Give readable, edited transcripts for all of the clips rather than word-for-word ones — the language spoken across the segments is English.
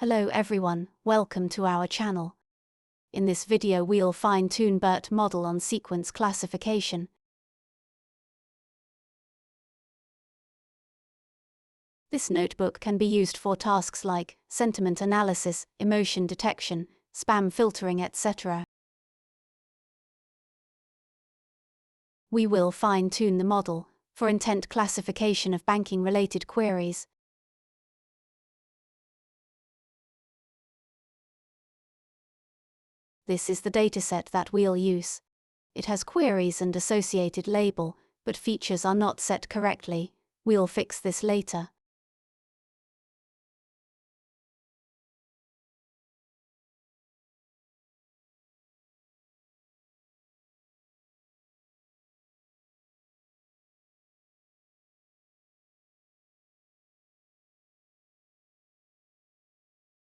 Hello everyone, welcome to our channel. In this video we'll fine-tune BERT model on sequence classification. This notebook can be used for tasks like sentiment analysis, emotion detection, spam filtering, etc. We will fine-tune the model for intent classification of banking-related queries. This is the dataset that we'll use. It has queries and associated label, but features are not set correctly. We'll fix this later.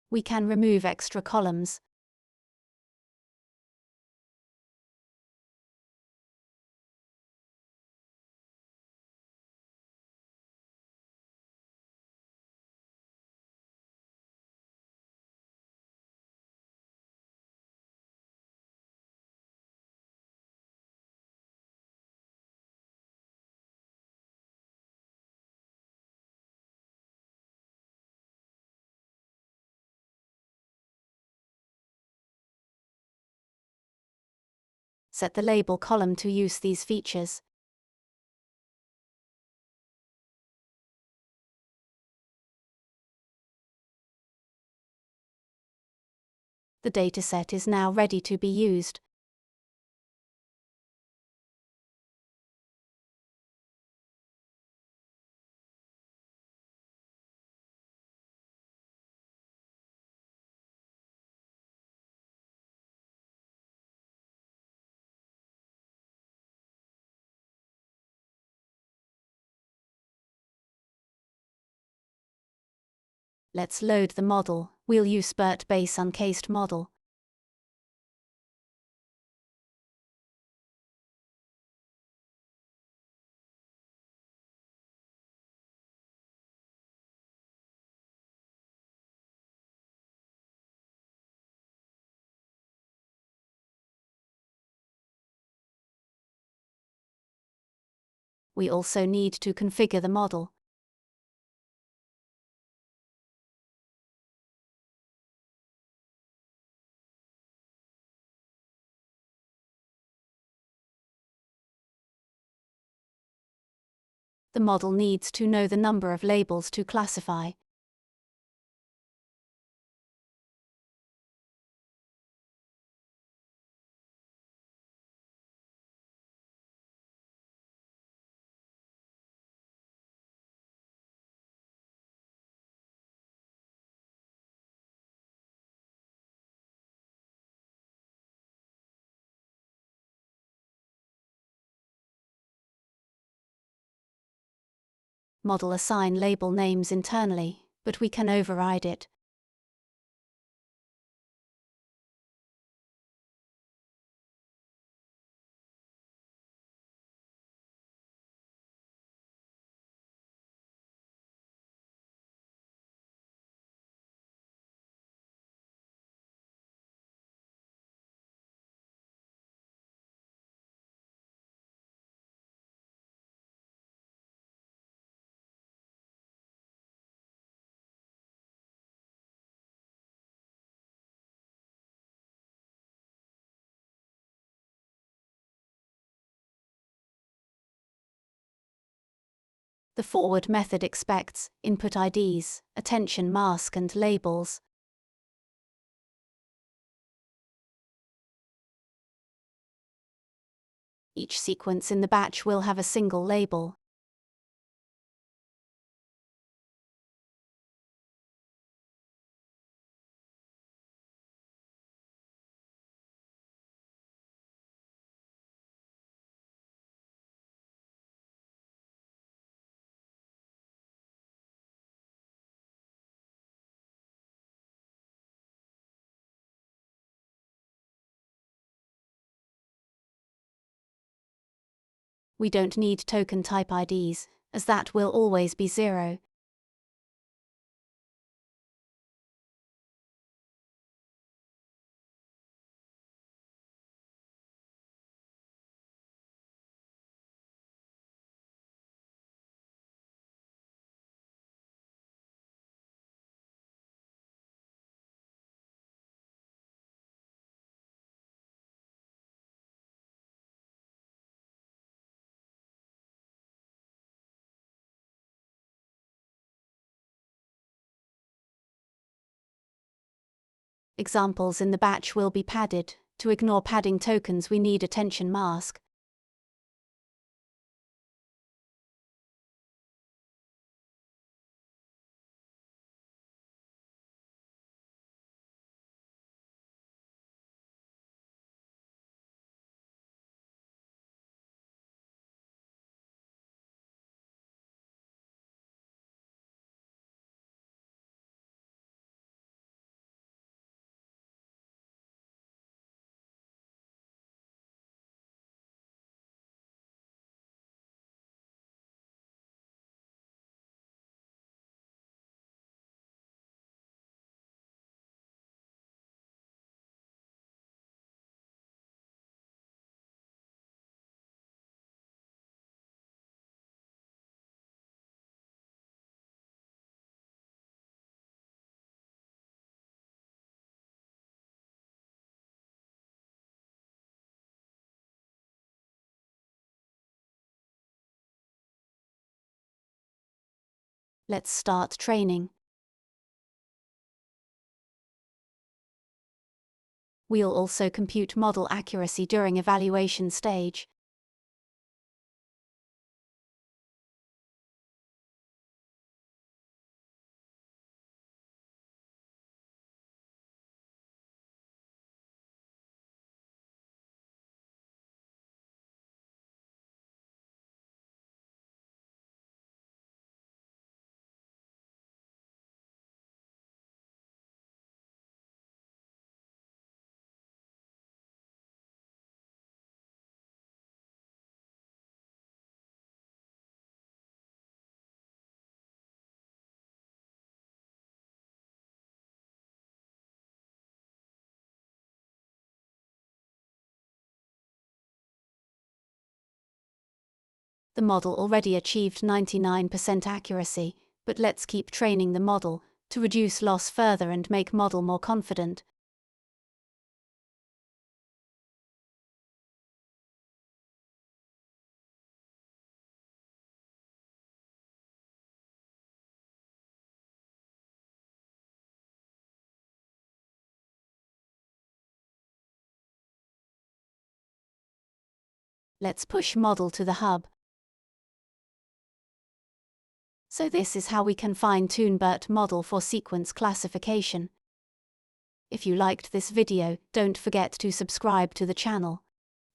We can remove extra columns. Set the label column to use these features. The dataset is now ready to be used. Let's load the model. We'll use BERT base uncased model. We also need to configure the model. The model needs to know the number of labels to classify. Model assign label names internally, but we can override it. The forward method expects input IDs, attention mask and labels. Each sequence in the batch will have a single label. We don't need token type IDs, as that will always be 0. Examples in the batch will be padded. To ignore padding tokens, we need attention mask. Let's start training. We'll also compute model accuracy during evaluation stage. The model already achieved 99% accuracy, but let's keep training the model to reduce loss further and make model more confident. Let's push model to the hub. So this is how we can fine-tune BERT model for sequence classification. If you liked this video, don't forget to subscribe to the channel.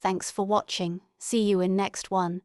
Thanks for watching, see you in next one.